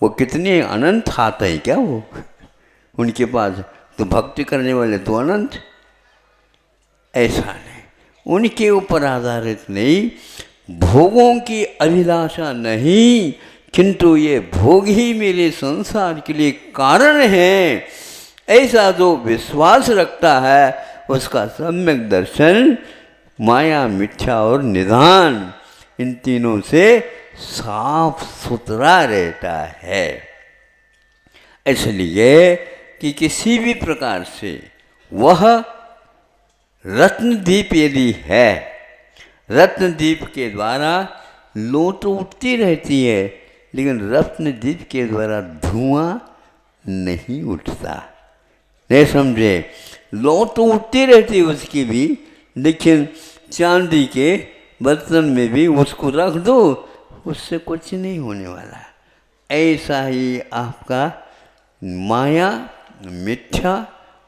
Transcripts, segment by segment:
वो कितने अनंत हाथ है क्या वो उनके पास, तो भक्ति करने वाले तो अनंत। ऐसा नहीं, उनके ऊपर आधारित नहीं, भोगों की अभिलाषा नहीं, किंतु ये भोग ही मेरे संसार के लिए कारण है, ऐसा जो विश्वास रखता है उसका सम्यक दर्शन माया, मिथ्या और निधान, इन तीनों से साफ सुथरा रहता है। इसलिए कि किसी भी प्रकार से वह रत्नदीप यदि है, रत्नदीप के द्वारा लौ तो उठती रहती है, लेकिन रत्नदीप के द्वारा धुआं नहीं उठता। नहीं समझे? लौ तो उठती रहती है उसकी भी, लेकिन चांदी के बर्तन में भी उसको रख दो, उससे कुछ नहीं होने वाला। ऐसा ही आपका माया, मिथ्या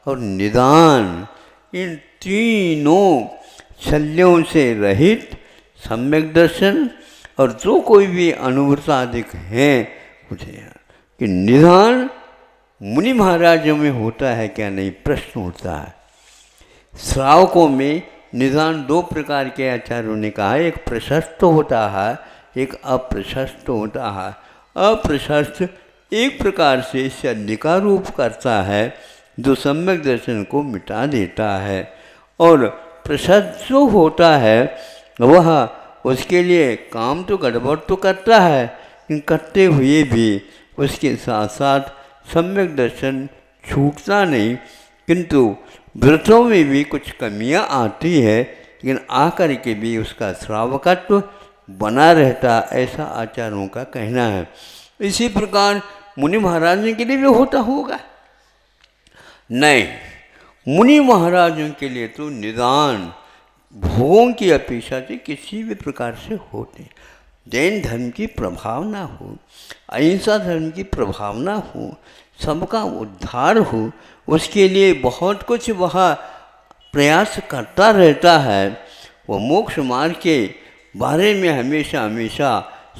और निदान, इन तीनों शल्यों से रहित सम्यक दर्शन, और जो कोई भी अनुभूताधिक हैं मुझे कि निदान मुनि महाराजों में होता है क्या? नहीं, प्रश्न उठता है। श्रावकों में निदान दो प्रकार के आचार्यों ने कहा, एक प्रशस्त होता है, एक अप्रशस्त होता है। अप्रशस्त एक प्रकार से शल्य का रूप करता है जो सम्यक दर्शन को मिटा देता है, और प्रशस्त जो होता है वह उसके लिए काम तो गड़बड़ तो करता है, लेकिन करते हुए भी उसके साथ साथ सम्यक दर्शन छूटता नहीं, किंतु व्रतों में भी कुछ कमियां आती है, लेकिन आकर के भी उसका श्रावकत्व बना रहता, ऐसा आचार्यों का कहना है। इसी प्रकार मुनि महाराजों के लिए भी होता होगा? नहीं, मुनि महाराजों के लिए तो निदान भोगों की अपेक्षा से किसी भी प्रकार से होते। जैन धर्म की प्रभावना हो, अहिंसा धर्म की प्रभावना हो, सबका उद्धार हो, उसके लिए बहुत कुछ वह प्रयास करता रहता है। वह मोक्ष मार्ग के बारे में हमेशा हमेशा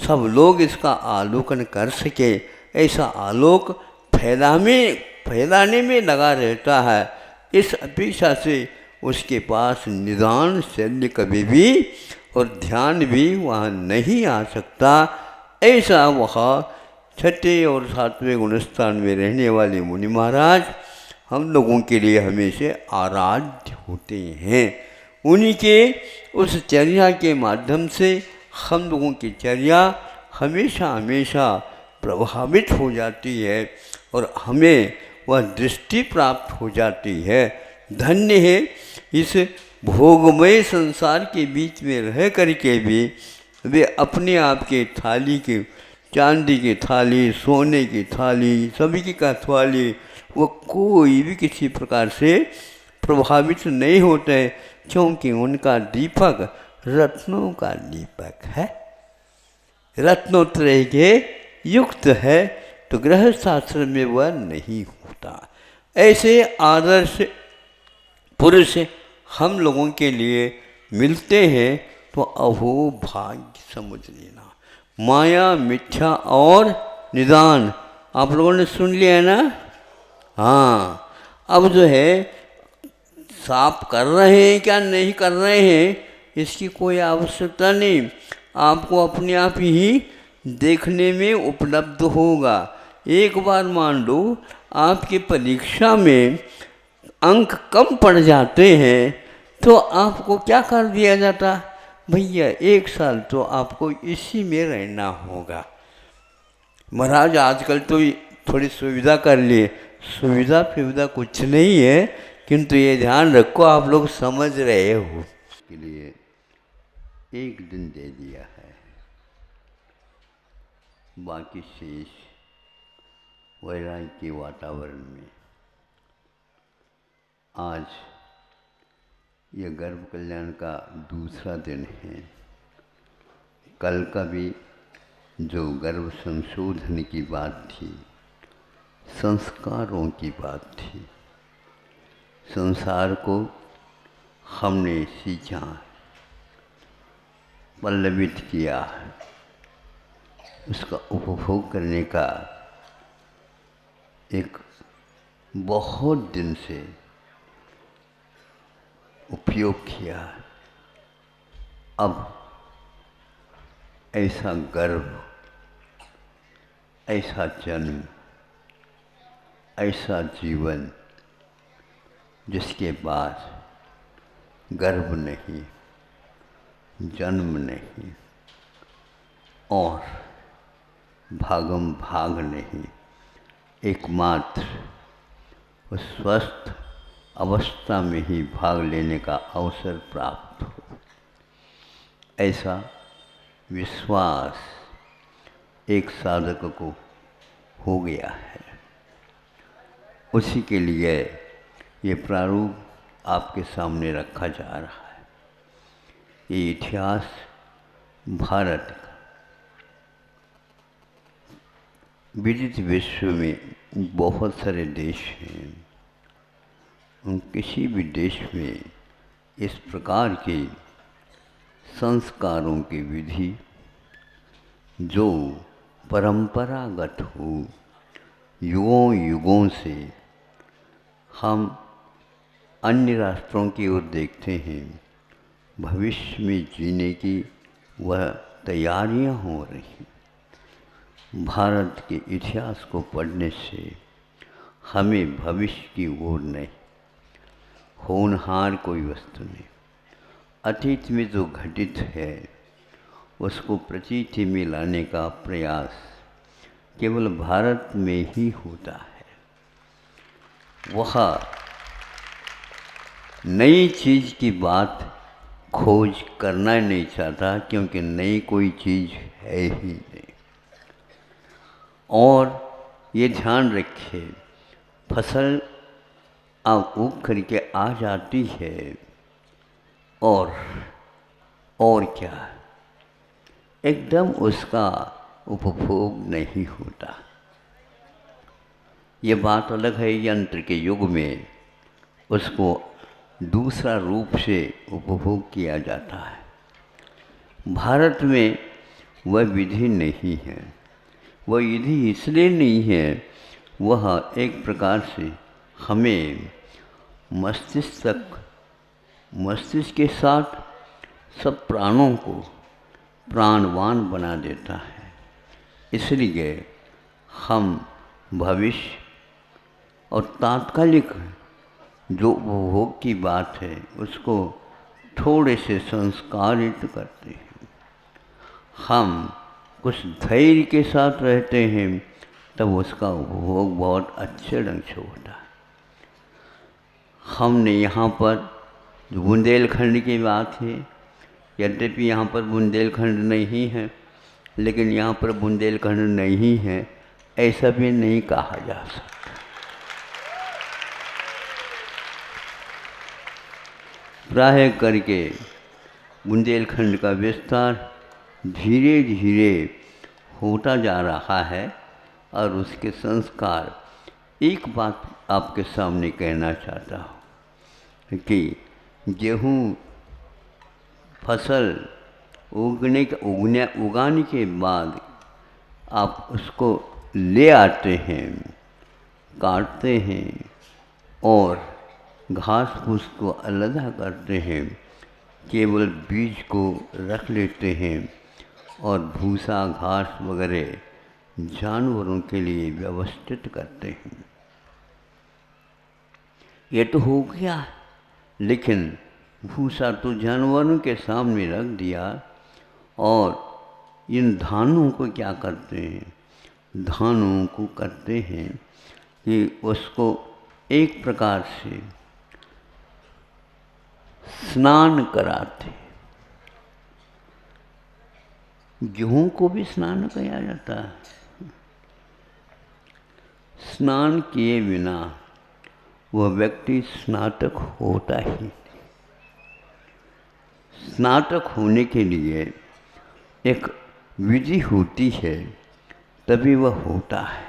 सब लोग इसका आलोकन कर सके, ऐसा आलोक फैलाने में लगा रहता है। इस अपेक्षा से उसके पास निदान शल्य कभी भी और ध्यान भी वहाँ नहीं आ सकता। ऐसा वह छठे और सातवें गुणस्थान में रहने वाले मुनि महाराज हम लोगों के लिए हमेशा आराध्य होते हैं। उन्हीं के उस चर्या के माध्यम से हम लोगों की चर्या हमेशा हमेशा प्रभावित हो जाती है और हमें वह दृष्टि प्राप्त हो जाती है। धन्य है इस भोगमय संसार के बीच में रह करके भी वे अपने आप के थाली के, चांदी की थाली, सोने की थाली, सभी की का थाली, वो कोई भी किसी प्रकार से प्रभावित नहीं होते, क्योंकि उनका दीपक रत्नों का दीपक है, रत्नोत्रय के युक्त है, तो गृहस्थ आश्रम में वह नहीं होता। ऐसे आदर्श पुरुष हम लोगों के लिए मिलते हैं तो अहो भाग्य समझ लेना। माया, मिथ्या और निदान आप लोगों ने सुन लिया है ना? हाँ, अब जो है साफ कर रहे हैं क्या नहीं कर रहे हैं इसकी कोई आवश्यकता नहीं, आपको अपने आप ही देखने में उपलब्ध होगा। एक बार मान लो आपकी परीक्षा में अंक कम पड़ जाते हैं तो आपको क्या कर दिया जाता? भैया 1 साल तो आपको इसी में रहना होगा। महाराज आजकल तो थोड़ी सुविधा कर लिए, सुविधा फिविधा कुछ नहीं है, किंतु ये ध्यान रखो आप लोग समझ रहे हो के लिए 1 दिन दे दिया है, बाकी शेष वैराग्य के वातावरण में। आज यह गर्भ कल्याण का दूसरा दिन है। कल का भी जो गर्भ संशोधन की बात थी, संस्कारों की बात थी, संसार को हमने सींचा, पल्लवित किया, उसका उपभोग करने का एक बहुत दिन से उपयोग किया। अब ऐसा गर्व, ऐसा जन्म, ऐसा जीवन जिसके बाद गर्व नहीं, जन्म नहीं और भागम भाग नहीं, एकमात्र उस स्वस्थ अवस्था में ही भाग लेने का अवसर प्राप्त हो, ऐसा विश्वास एक साधक को हो गया है। उसी के लिए ये प्रारूप आपके सामने रखा जा रहा है। ये इतिहास भारत का विदित विश्व में बहुत सारे देश हैं, उन किसी भी देश में इस प्रकार के संस्कारों की विधि जो परंपरागत हो, युगों युगों से हम अन्य राष्ट्रों की ओर देखते हैं, भविष्य में जीने की वह तैयारियां हो रही। भारत के इतिहास को पढ़ने से हमें भविष्य की ओर नहीं, होनहार कोई वस्तु नहीं, अतीत में जो घटित है उसको प्रतीति में लाने का प्रयास केवल भारत में ही होता है। वह नई चीज़ की बात खोज करना नहीं चाहता, क्योंकि नई कोई चीज़ है ही नहीं। और ये ध्यान रखिए, फसल अब उग करके आ जाती है और क्या, एकदम उसका उपभोग नहीं होता। ये बात अलग है, यंत्र के युग में उसको दूसरा रूप से उपभोग किया जाता है। भारत में वह विधि नहीं है। वह विधि इसलिए नहीं है, वह एक प्रकार से हमें मस्तिष्क के साथ सब प्राणों को प्राणवान बना देता है। इसलिए हम भविष्य और तात्कालिक जो उपभोग की बात है उसको थोड़े से संस्कारित करते हैं। हम कुछ धैर्य के साथ रहते हैं, तब उसका उपभोग बहुत अच्छे ढंग से होता है। हमने यहाँ पर जो बुंदेलखंड की बात है, यद्यपि यहाँ पर बुंदेलखंड नहीं है, लेकिन यहाँ पर बुंदेलखंड नहीं है ऐसा भी नहीं कहा जा सकता। प्राय करके बुंदेलखंड का विस्तार धीरे धीरे होता जा रहा है और उसके संस्कार, एक बात आपके सामने कहना चाहता हूँ कि गेहूँ फसल उगाने के बाद आप उसको ले आते हैं, काटते हैं और घास फूस को अलग करते हैं, केवल बीज को रख लेते हैं और भूसा घास वगैरह जानवरों के लिए व्यवस्थित करते हैं। ये तो हो गया, लेकिन भूसा तो जानवरों के सामने रख दिया। और इन धानों को क्या करते हैं, धानों को करते हैं कि उसको एक प्रकार से स्नान कराते। गेहूं को भी स्नान किया जाता है। स्नान किए बिना वह व्यक्ति स्नातक होता ही। स्नातक होने के लिए एक विधि होती है, तभी वह होता है।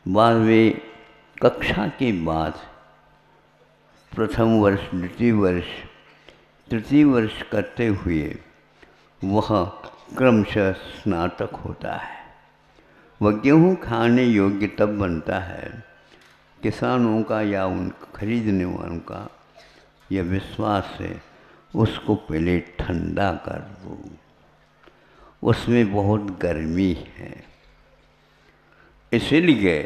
12वीं कक्षा के बाद प्रथम वर्ष, द्वितीय वर्ष, तृतीय वर्ष करते हुए वह क्रमशः स्नातक होता है। वह गेहूँ खाने योग्य तब बनता है किसानों का या उन खरीदने वालों का यह विश्वास है उसको पहले ठंडा कर दो, उसमें बहुत गर्मी है, इसलिए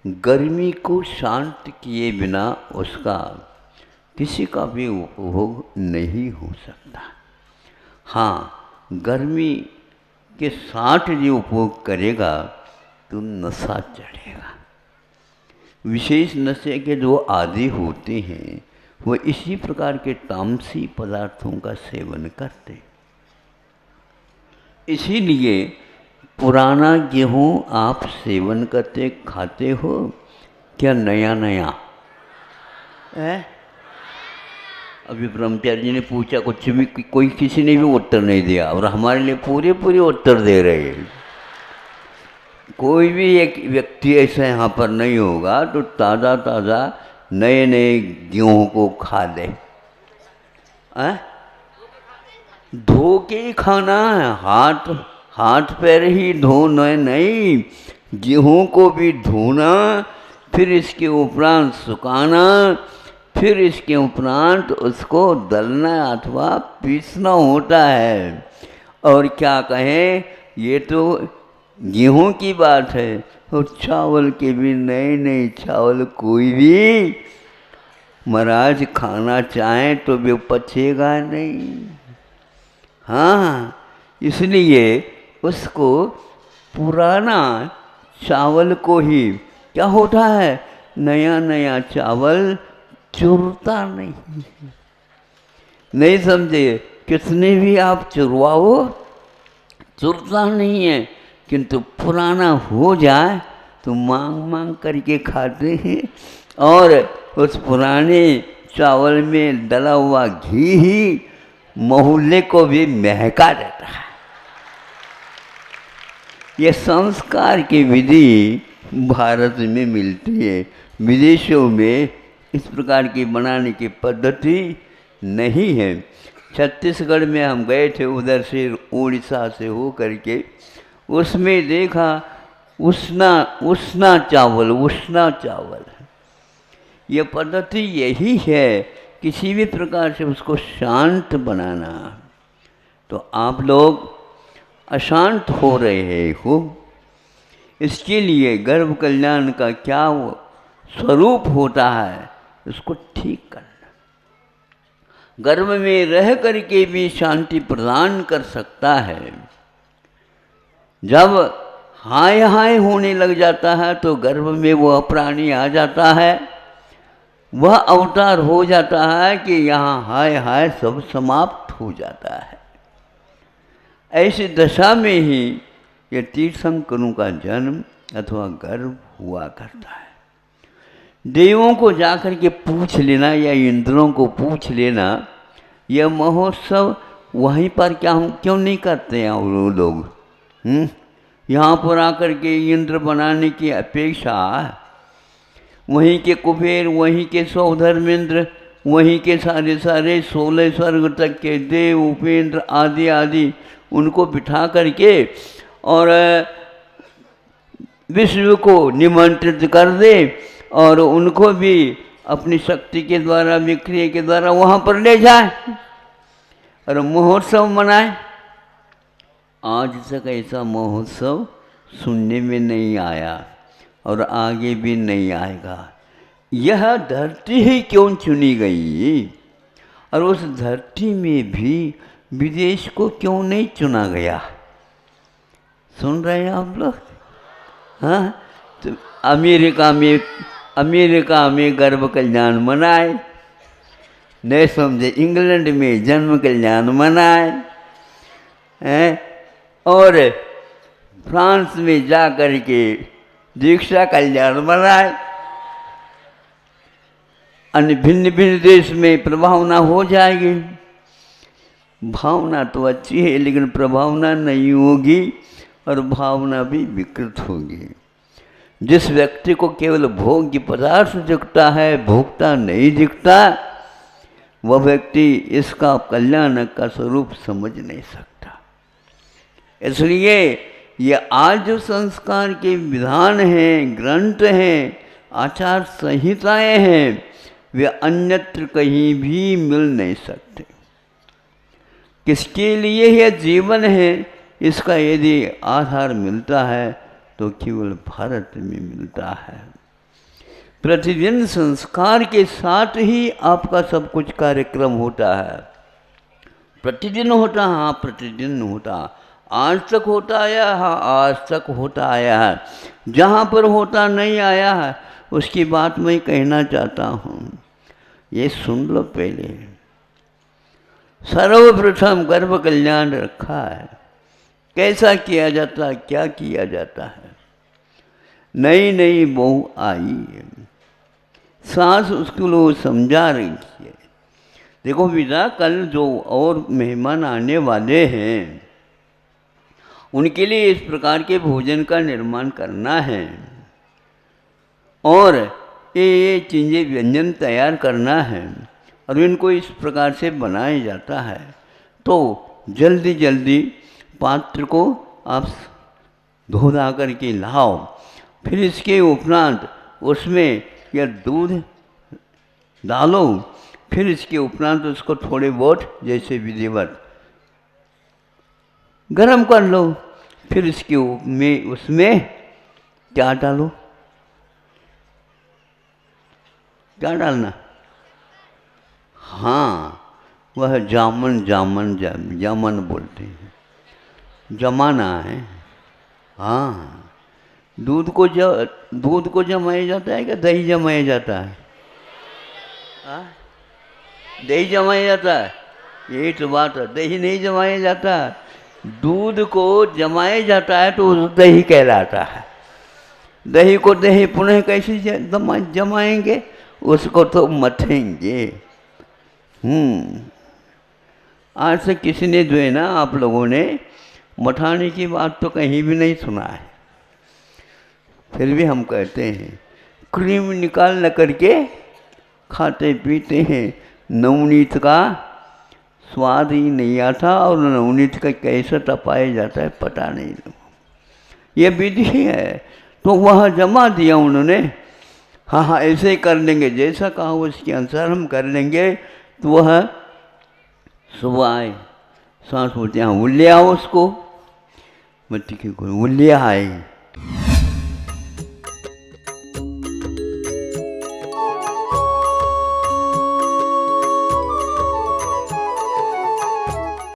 गर्मी को शांत किए बिना उसका किसी का भी उपभोग नहीं हो सकता। हाँ, गर्मी के साथ जो उपभोग करेगा तो नशा चढ़ेगा। विशेष नशे के जो आदी होते हैं वो इसी प्रकार के तामसी पदार्थों का सेवन करते हैं। इसीलिए पुराना गेहूँ आप सेवन करते खाते हो क्या नया नया है? अभी ब्रह्मचारी जी ने पूछा, कुछ भी कोई किसी ने भी उत्तर नहीं दिया और हमारे लिए पूरे पूरे उत्तर दे रहे हैं। कोई भी एक व्यक्ति ऐसा यहाँ पर नहीं होगा तो ताज़ा ताज़ा नए नए गेहूँ को खा ले। धो के ही खाना है, हाथ पैर ही धोना नहीं, गेहूँ को भी धोना, फिर इसके उपरांत सुखाना, फिर इसके उपरांत उसको दलना अथवा पीसना होता है। और क्या कहें, ये तो गेहूँ की बात है और चावल के भी नए नए चावल कोई भी महाराज खाना चाहें तो भी पचेगा नहीं। हाँ, इसलिए उसको पुराना चावल को ही क्या होता है, नया नया चावल चुरता नहीं समझे, कितने भी आप चुरवाओ चुरता नहीं है, किंतु पुराना हो जाए तो मांग मांग करके खाते हैं और उस पुराने चावल में डला हुआ घी ही मोहल्ले को भी महका देता है। ये संस्कार की विधि भारत में मिलती है, विदेशों में इस प्रकार की बनाने की पद्धति नहीं है। छत्तीसगढ़ में हम गए थे, उधर से उड़ीसा से हो करके, उसमें देखा उष्णा चावल। ये पद्धति यही है, किसी भी प्रकार से उसको शांत बनाना। तो आप लोग अशांत हो रहे हो, इसके लिए गर्भ कल्याण का क्या स्वरूप होता है, उसको ठीक करना। गर्भ में रह करके भी शांति प्रदान कर सकता है। जब हाय हाय होने लग जाता है तो गर्भ में वह प्राणी आ जाता है, वह अवतार हो जाता है कि यहाँ हाय हाय सब समाप्त हो जाता है। ऐसी दशा में ही ये तीर्थंकरों का जन्म अथवा गर्भ हुआ करता है। देवों को जाकर के पूछ लेना या इंद्रों को पूछ लेना, यह महोत्सव वहीं पर क्यों नहीं करते हैं वो लोग? यहाँ पर आकर के इंद्र बनाने की अपेक्षा वहीं के कुबेर, वहीं के सौधर्मेंद्र, वहीं के सारे 16 स्वर्ग तक के देव, उपेंद्र आदि आदि उनको बिठा करके और विश्व को निमंत्रित कर दे और उनको भी अपनी शक्ति के द्वारा, विक्रिया के द्वारा वहाँ पर ले जाए और महोत्सव मनाए। आज तक ऐसा महोत्सव सुनने में नहीं आया और आगे भी नहीं आएगा। यह धरती ही क्यों चुनी गई और उस धरती में भी विदेश को क्यों नहीं चुना गया? सुन रहे हैं आप लोग? हाँ, तो अमेरिका में गर्भ कल्याण मनाए, नहीं समझे, इंग्लैंड में जन्म कल्याण मनाए हैं, और फ्रांस में जा कर के दीक्षा कल्याण मनाए। अन्य भिन्न भिन्न देश में प्रभावना हो जाएगी। भावना तो अच्छी है लेकिन प्रभावना नहीं होगी और भावना भी विकृत होगी। जिस व्यक्ति को केवल भोग्य पदार्थ दिखता है, भोक्ता नहीं दिखता, वह व्यक्ति इसका कल्याण का स्वरूप समझ नहीं सकता। इसलिए ये आज जो संस्कार के विधान हैं, ग्रंथ हैं, आचार संहिताएं हैं, वे अन्यत्र कहीं भी मिल नहीं सकते। किसके लिए यह जीवन है, इसका यदि आधार मिलता है तो केवल भारत में मिलता है। प्रतिदिन संस्कार के साथ ही आपका सब कुछ कार्यक्रम होता है। प्रतिदिन होता, हाँ प्रतिदिन होता, आज तक होता आया, हाँ आज तक होता आया है। जहाँ पर होता नहीं आया है उसकी बात मैं कहना चाहता हूँ, ये सुन लो पहले। सर्वप्रथम गर्भ कल्याण रखा है, कैसा किया जाता है, क्या किया जाता है। नई नई बहू आई है, सास उसको समझा रही है, देखो बेटा कल जो और मेहमान आने वाले हैं उनके लिए इस प्रकार के भोजन का निर्माण करना है और ये चीज़ें व्यंजन तैयार करना है और इनको इस प्रकार से बनाया जाता है। तो जल्दी जल्दी पात्र को आप धो धा करके लाओ, फिर इसके उपरांत उसमें यह दूध डालो, फिर इसके उपरांत उसको थोड़े बहुत जैसे विधिवत गरम कर लो, फिर इसके उसमें क्या डालो, क्या डालना, हाँ वह जामन बोलते हैं, जमाना है। हाँ दूध को जमाया जाता है क्या दही जमाया जाता है? हाँ दही जमाया जाता है, यही तो बात है। दही नहीं जमाया जाता, दूध को जमाया जाता है तो दही कहलाता है। दही को दही पुनः कैसे जमाएंगे, उसको तो मथेंगे। आज से किसी ने जो है ना, आप लोगों ने मठाने की बात तो कहीं भी नहीं सुना है, फिर भी हम कहते हैं क्रीम निकाल न करके खाते पीते हैं। नवनीत का स्वाद ही नहीं आता और नवनीत का कैसे तपाया जाता है पता नहीं। ये विधि है तो वह जमा दिया उन्होंने, हाँ हाँ ऐसे ही कर लेंगे, जैसा कहा उसके अनुसार हम कर लेंगे। तो वह सुबह आए, सांस बोलते हैं उल्ले आओ, उसको मट्टी की उल्लिया आए,